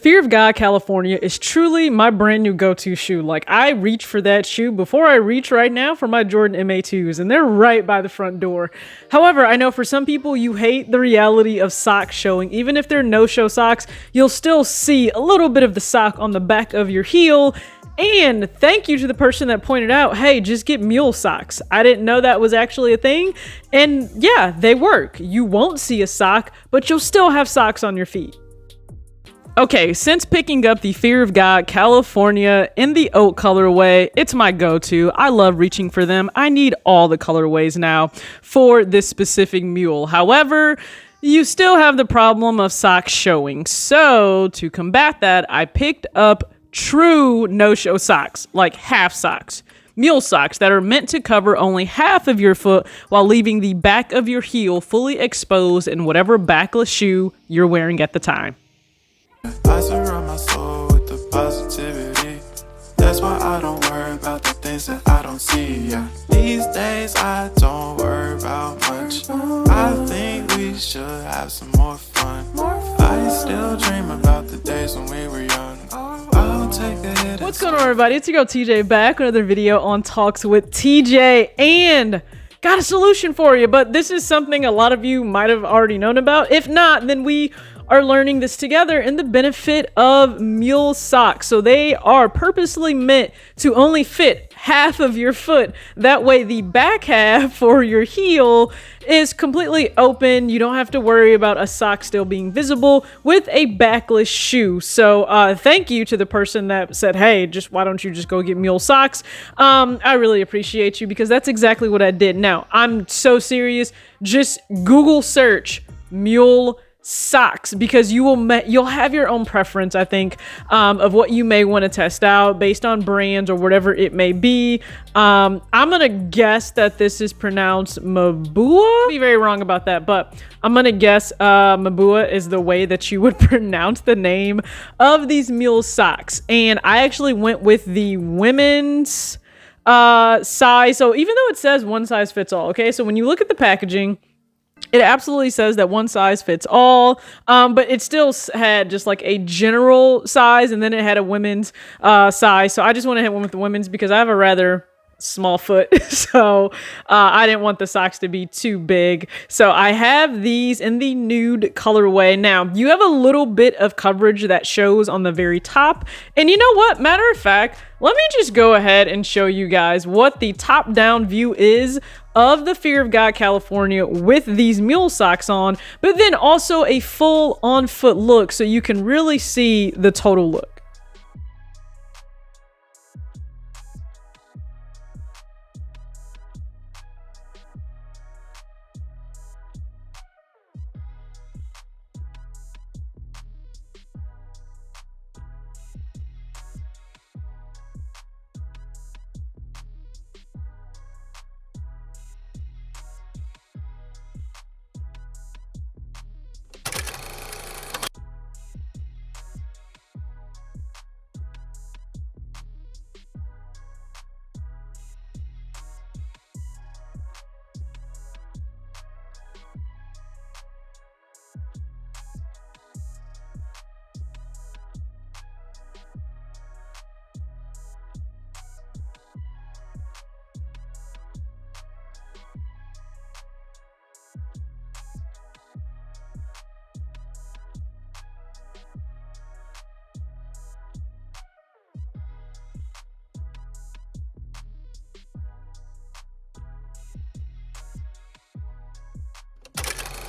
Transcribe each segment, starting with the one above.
Fear of God California is truly my brand new go-to shoe. Like, I reach for that shoe before I reach right now for my Jordan MA2s, and they're right by the front door. However, I know for some people you hate the reality of socks showing. Even if they're no-show socks, you'll still see a little bit of the sock on the back of your heel. And thank you to the person that pointed out, hey, just get mule socks. I didn't know that was actually a thing. And yeah, they work. You won't see a sock, but you'll still have socks on your feet. Okay, since picking up the Fear of God California in the oat colorway, it's my go-to. I love reaching for them. I need all the colorways now for this specific mule. However, you still have the problem of socks showing. So to combat that, I picked up true no-show socks, like half socks. Mule socks that are meant to cover only half of your foot while leaving the back of your heel fully exposed in whatever backless shoe you're wearing at the time. I surround my soul with the positivity. That's why I don't worry about the things that I don't see. Yeah. These days I don't worry about much. I think we should have some more fun. I still dream about the days when we were young. I'll take a hit. What's going on, everybody? It's your girl TJ back with another video on Talks with TJ, and got a solution for you. But this is something a lot of you might have already known about. If not, then we are learning this together in the benefit of mule socks. So they are purposely meant to only fit half of your foot. That way the back half for your heel is completely open. You don't have to worry about a sock still being visible with a backless shoe. So thank you to the person that said, hey, why don't you just go get mule socks? I really appreciate you, because that's exactly what I did. Now, I'm so serious. Just Google search mule socks, because you'll have your own preference, I think, of what you may want to test out based on brands or whatever it may be. I'm gonna guess that this is pronounced Mabua. I'll be very wrong about that, but I'm gonna guess Mabua is the way that you would pronounce the name of these mule socks. And I actually went with the women's size. So even though it says one size fits all, okay, so when you look at the packaging, it absolutely says that one size fits all, but it still had just like a general size, and then it had a women's size. So I just went ahead and went with the women's because I have a rather small foot, so I didn't want the socks to be too big. So I have these in the nude colorway. Now, you have a little bit of coverage that shows on the very top, and you know what? Matter of fact, let me just go ahead and show you guys what the top-down view is of the Fear of God California with these mule socks on, but then also a full on-foot look so you can really see the total look.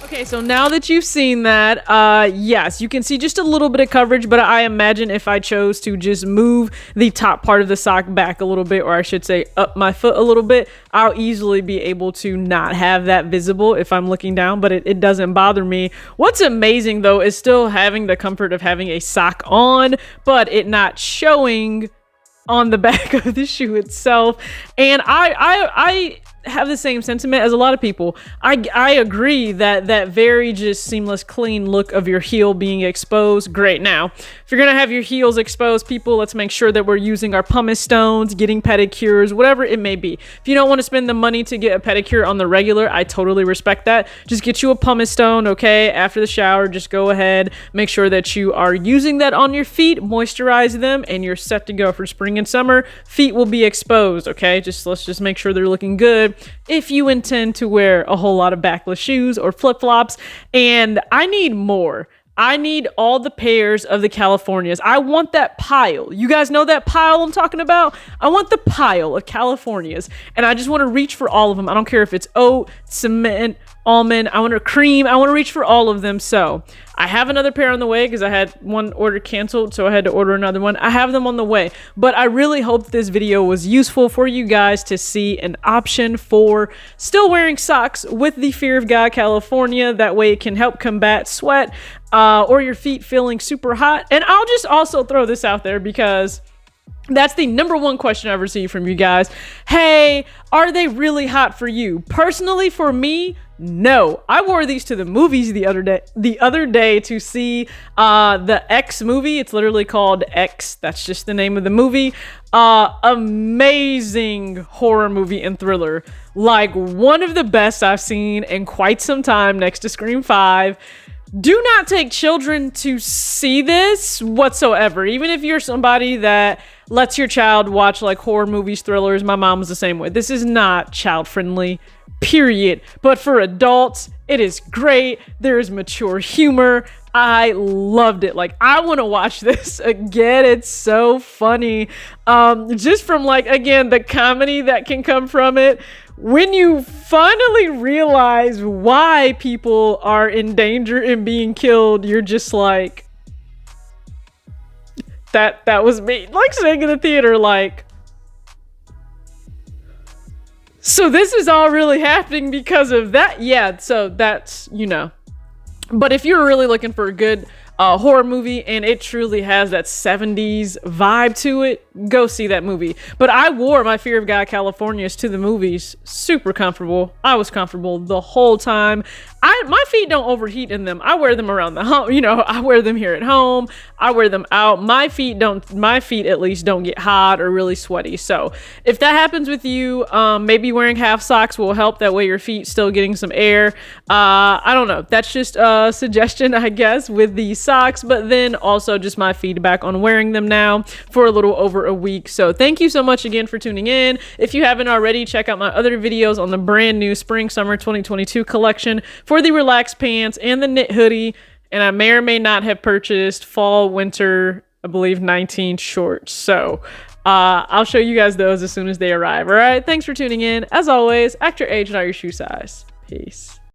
Okay, so now that you've seen that, yes, you can see just a little bit of coverage, but I imagine if I chose to just move the top part of the sock back a little bit, or I should say up my foot a little bit, I'll easily be able to not have that visible if I'm looking down, but it doesn't bother me. What's amazing, though, is still having the comfort of having a sock on, but it not showing on the back of the shoe itself. And I have the same sentiment as a lot of people. I agree that that very just seamless, clean look of your heel being exposed, great. Now, if you're gonna have your heels exposed, people, let's make sure that we're using our pumice stones, getting pedicures, whatever it may be. If you don't want to spend the money to get a pedicure on the regular, I totally respect that. Just get you a pumice stone, okay? After the shower, just go ahead, make sure that you are using that on your feet, moisturize them, and you're set to go for spring and summer. Feet will be exposed, okay? Let's just make sure they're looking good if you intend to wear a whole lot of backless shoes or flip-flops. And I need more. I need all the pairs of the Californias. I want that pile. You guys know that pile I'm talking about? I want the pile of Californias. And I just want to reach for all of them. I don't care if it's oat, cement, almond, I want a cream. I want to reach for all of them. So I have another pair on the way because I had one order canceled, so I had to order another one. I have them on the way, but I really hope this video was useful for you guys to see an option for still wearing socks with the Fear of God California. That way it can help combat sweat or your feet feeling super hot. And I'll just also throw this out there because that's the number one question I've received from you guys. Hey, are they really hot for you? Personally, for me, no. I wore these to the movies the other day to see the X movie. It's literally called X. That's just the name of the movie. Amazing horror movie and thriller. Like one of the best I've seen in quite some time, next to Scream 5. Do not take children to see this whatsoever. Even if you're somebody that lets your child watch like horror movies, thrillers. My mom was the same way. This is not child friendly, period. But for adults, it is great. There is mature humor. I loved it. Like, I want to watch this again. It's so funny. Just from like, again, the comedy that can come from it. When you finally realize why people are in danger and being killed, you're just like, that was me. Like sitting in the theater, like, so this is all really happening because of that? Yeah, so that's, you know. But if you're really looking for a good horror movie and it truly has that 70s vibe to it, go see that movie. But I wore my Fear of God Californias to the movies. Super comfortable. I was comfortable the whole time. My feet don't overheat in them. I wear them around the home. You know, I wear them here at home. I wear them out. My feet at least don't get hot or really sweaty. So if that happens with you, maybe wearing half socks will help. That way your feet still getting some air. I don't know. That's just a suggestion, I guess, with the socks, but then also just my feedback on wearing them now for a little over a week. So thank you so much again for tuning in. If you haven't already, check out my other videos on the brand new spring summer 2022 collection for the relaxed pants and the knit hoodie. And I may or may not have purchased fall winter, I believe 19 shorts. So I'll show you guys those as soon as they arrive. All right, thanks for tuning in. As always, act your age, not your shoe size. Peace.